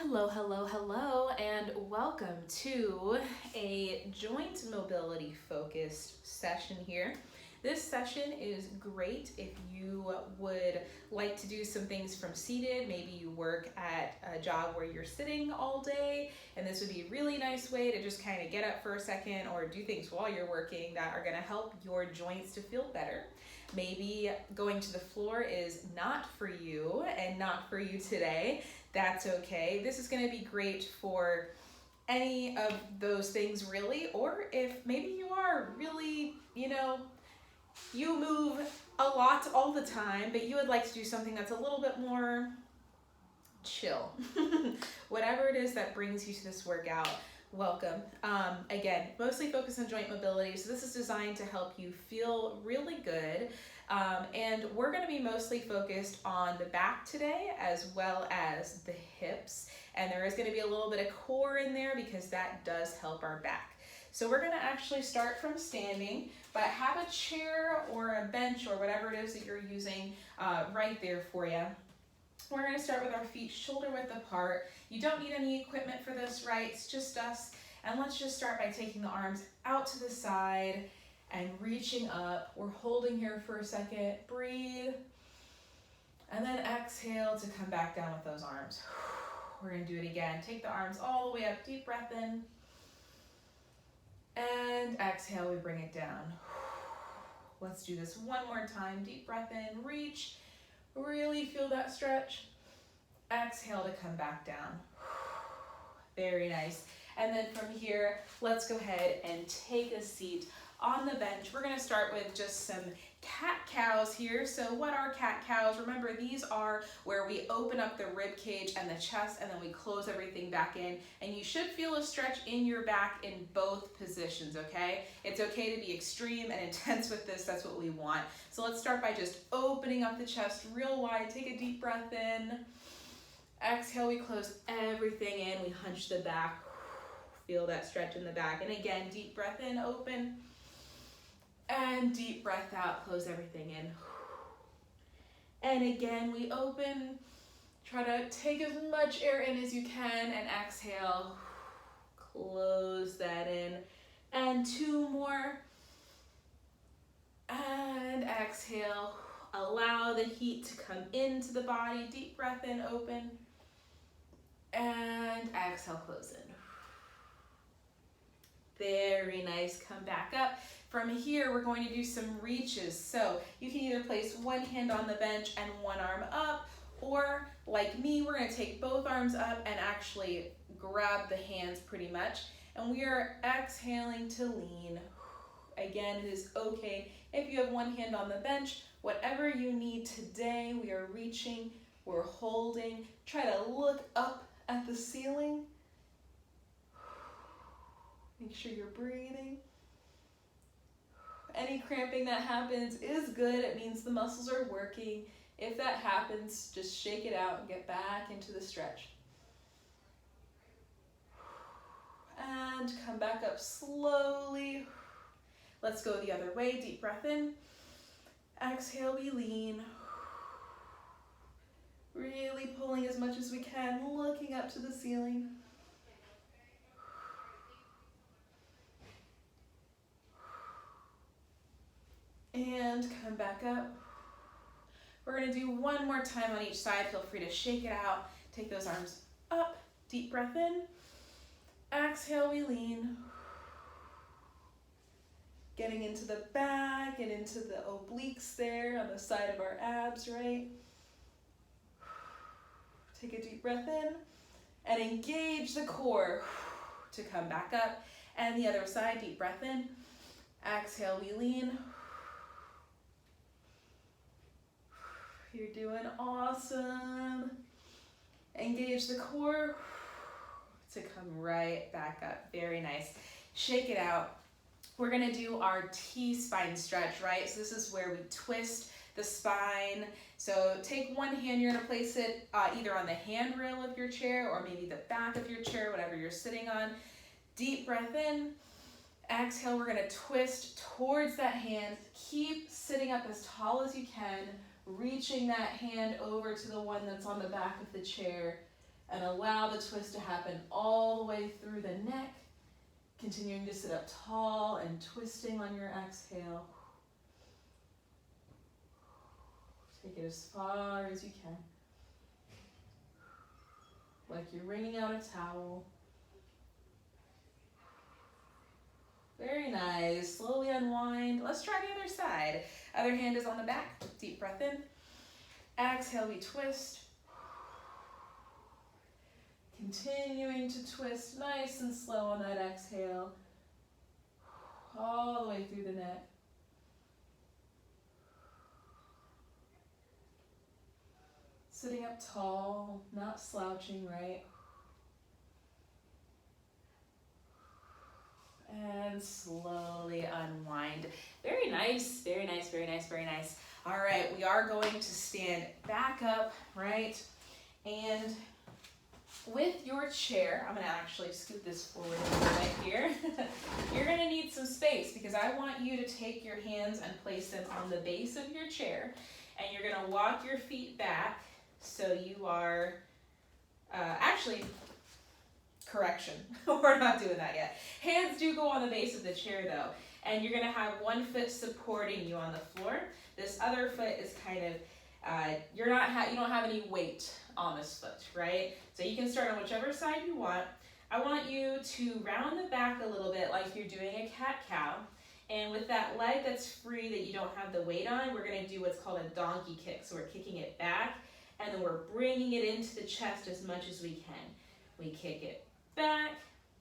Hello, hello, hello, and welcome to a joint mobility focused session here. This session is great if you would like to do some things from seated. Maybe you work at a job where you're sitting all day, and this would be a really nice way to just kind of get up for a second or do things while you're working that are going to help your joints to feel better. Maybe going to the floor is not for you and not for you today. That's okay. This is going to be great for any of those things really, or if maybe you are really, you move a lot all the time, but you would like to do something that's a little bit more chill. Whatever it is that brings you to this workout, welcome. Again, mostly focused on joint mobility, so this is designed to help you feel really good. And we're going to be mostly focused on the back today as well as the hips. And there is going to be a little bit of core in there because that does help our back. So we're going to actually start from standing, but have a chair or a bench or whatever it is that you're using right there for you. We're going to start with our feet shoulder width apart. You don't need any equipment for this, right? It's just us. And let's just start by taking the arms out to the side and reaching up. We're holding here for a second. Breathe. And then exhale to come back down with those arms. We're going to do it again. Take the arms all the way up. Deep breath in. And exhale, we bring it down. Let's do this one more time. Deep breath in. Reach. Really feel that stretch. Exhale to come back down. Very nice. And then from here, let's go ahead and take a seat on the bench. We're going to start with just some cat-cows here. So what are cat-cows? Remember, these are where we open up the rib cage and the chest, and then we close everything back in. And you should feel a stretch in your back in both positions, okay? It's okay to be extreme and intense with this. That's what we want. So let's start by just opening up the chest real wide. Take a deep breath in. Exhale, we close everything in. We hunch the back. Feel that stretch in the back. And again, deep breath in, open. And deep breath out, close everything in. And again, we open. Try to take as much air in as you can and exhale. Close that in. And two more. And exhale. Allow the heat to come into the body. Deep breath in, open. And exhale, close in. Very nice. Come back up. From here, we're going to do some reaches. So you can either place one hand on the bench and one arm up, or like me, we're going to take both arms up and actually grab the hands pretty much. And we are exhaling to lean. Again, it is okay if you have one hand on the bench. Whatever you need today, we are reaching, we're holding. Try to look up at the ceiling. Make sure you're breathing. Any cramping that happens is good. It means the muscles are working. If that happens, just shake it out and get back into the stretch. And come back up slowly. Let's go the other way. Deep breath in. Exhale, we lean. Really pulling as much as we can, looking up to the ceiling. And come back up. We're going to do one more time on each side. Feel free to shake it out. Take those arms up. Deep breath in. Exhale, we lean. Getting into the back and into the obliques there on the side of our abs, right? Take a deep breath in and engage the core to come back up. And the other side, deep breath in. Exhale, we lean. You're doing awesome. Engage the core to come right back up. Very nice. Shake it out. We're going to do our T-spine stretch, right? So this is where we twist the spine. So take one hand, you're going to place it either on the handrail of your chair or maybe the back of your chair, whatever you're sitting on. Deep breath in. Exhale, we're going to twist towards that hand. Keep sitting up as tall as you can. Reaching that hand over to the one that's on the back of the chair. And allow the twist to happen all the way through the neck. Continuing to sit up tall and twisting on your exhale. Take it as far as you can. Like you're wringing out a towel. Very nice. Slowly unwind. Let's try the other side. Other hand is on the back. Deep breath in. Exhale, we twist. Continuing to twist nice and slow on that exhale. All the way through the neck. Sitting up tall, not slouching, right? And slowly unwind. Very nice, very nice, very nice, very nice. All right, we are going to stand back up, right? And with your chair, I'm gonna actually scoot this forward a little bit here. You're gonna need some space because I want you to take your hands and place them on the base of your chair. And you're gonna walk your feet back so you are, correction, we're not doing that yet. Hands do go on the base of the chair though. And you're gonna have one foot supporting you on the floor. This other foot is kind of, you don't have any weight on this foot, right? So you can start on whichever side you want. I want you to round the back a little bit like you're doing a cat-cow. And with that leg that's free that you don't have the weight on, we're gonna do what's called a donkey kick. So we're kicking it back and then we're bringing it into the chest as much as we can. We kick it back,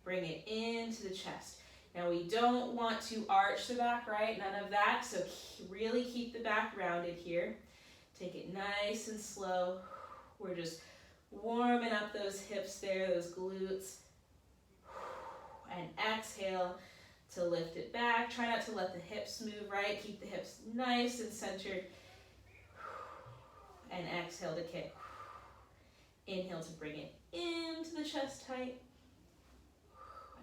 bring it into the chest. Now we don't want to arch the back, right? None of that. So really keep the back rounded here. Take it nice and slow. We're just warming up those hips there, those glutes. And exhale to lift it back. Try not to let the hips move, right? Keep the hips nice and centered. And exhale to kick. Inhale to bring it into the chest tight.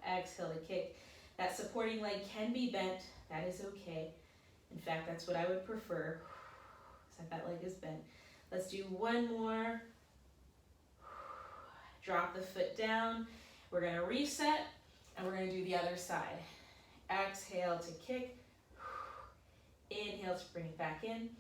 Exhale to kick. That supporting leg can be bent. That is okay. In fact, that's what I would prefer. Except that leg is bent. Let's do one more. Drop the foot down. We're going to reset and we're going to do the other side. Exhale to kick. Inhale to bring it back in.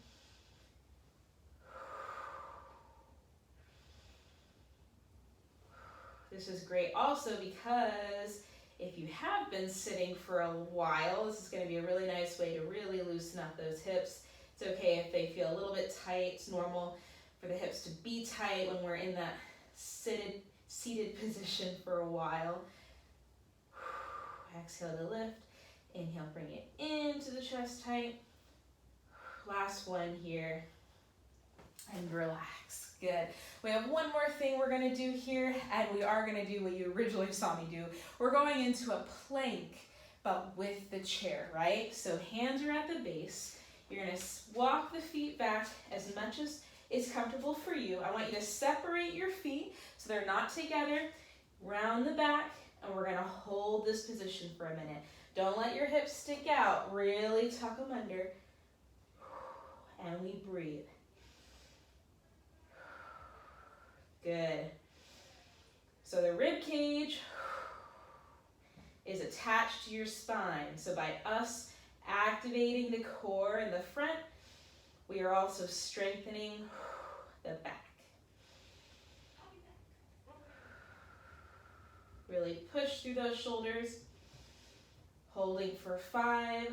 This is great also because if you have been sitting for a while, this is going to be a really nice way to really loosen up those hips. It's okay if they feel a little bit tight. It's normal for the hips to be tight when we're in that seated position for a while. Exhale to lift. Inhale, bring it into the chest tight. Last one here. And relax. Good. We have one more thing we're going to do here, and we are going to do what you originally saw me do. We're going into a plank, but with the chair, right? So hands are at the base. You're going to walk the feet back as much as is comfortable for you. I want you to separate your feet so they're not together. Round the back, and we're going to hold this position for a minute. Don't let your hips stick out. Really tuck them under. And we breathe. Good. So the rib cage is attached to your spine. So by us activating the core in the front, we are also strengthening the back. Really push through those shoulders. Holding for 5,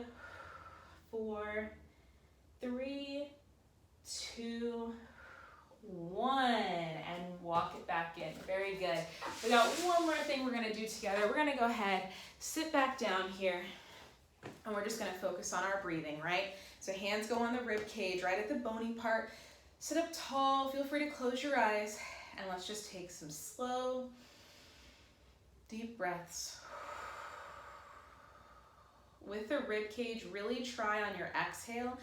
4, 3, 2, 1, and walk it back in. Very good. We got one more thing we're going to do together. We're going to go ahead, sit back down here, and we're just going to focus on our breathing, right? So hands go on the rib cage, right at the bony part. Sit up tall. Feel free to close your eyes, and let's just take some slow, deep breaths. With the rib cage, really try on your exhale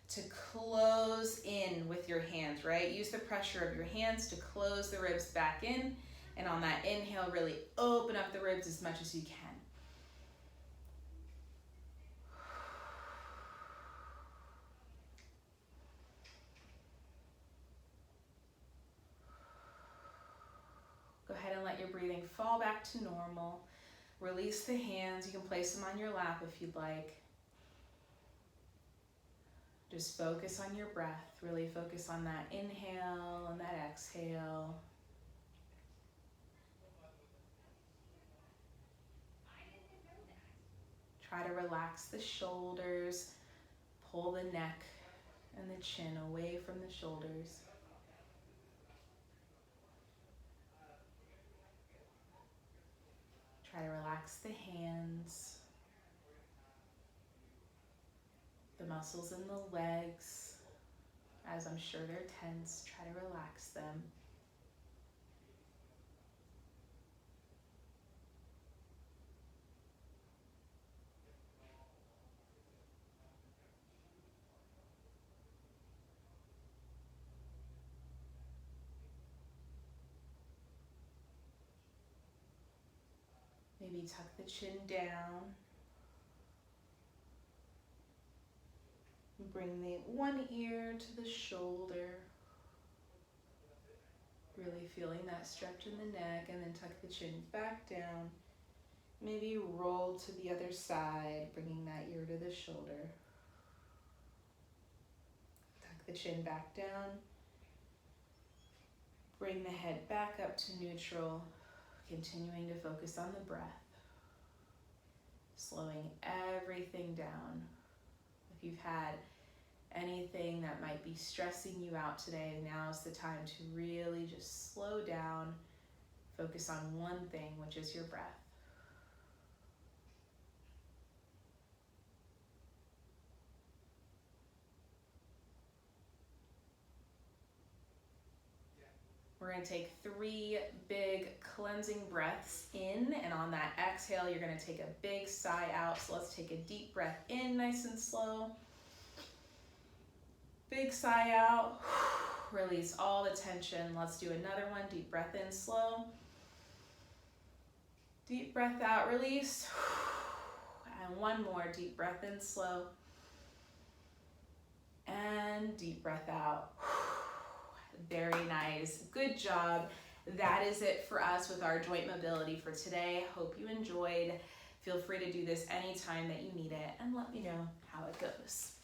to close in with your hands, right? Use the pressure of your hands to close the ribs back in. And on that inhale, really open up the ribs as much as you can. Go ahead and let your breathing fall back to normal. Release the hands. You can place them on your lap if you'd like. Just focus on your breath. Really focus on that inhale and that exhale. Try to relax the shoulders. Pull the neck and the chin away from the shoulders. Try to relax the hands, the muscles in the legs. As I'm sure they're tense, try to relax them. Maybe tuck the chin down. Bring the one ear to the shoulder. Really feeling that stretch in the neck, and then tuck the chin back down. Maybe roll to the other side, bringing that ear to the shoulder. Tuck the chin back down. Bring the head back up to neutral, continuing to focus on the breath. Slowing everything down. If you've had anything that might be stressing you out today, now's the time to really just slow down, focus on one thing, which is your breath. We're going to take 3 big cleansing breaths in, and on that exhale, you're going to take a big sigh out. So let's take a deep breath in, nice and slow. Big sigh out. Release all the tension. Let's do another one. Deep breath in, slow. Deep breath out, release. And one more. Deep breath in, slow. And deep breath out. Very nice. Good job. That is it for us with our joint mobility for today. Hope you enjoyed. Feel free to do this anytime that you need it, and let me know how it goes.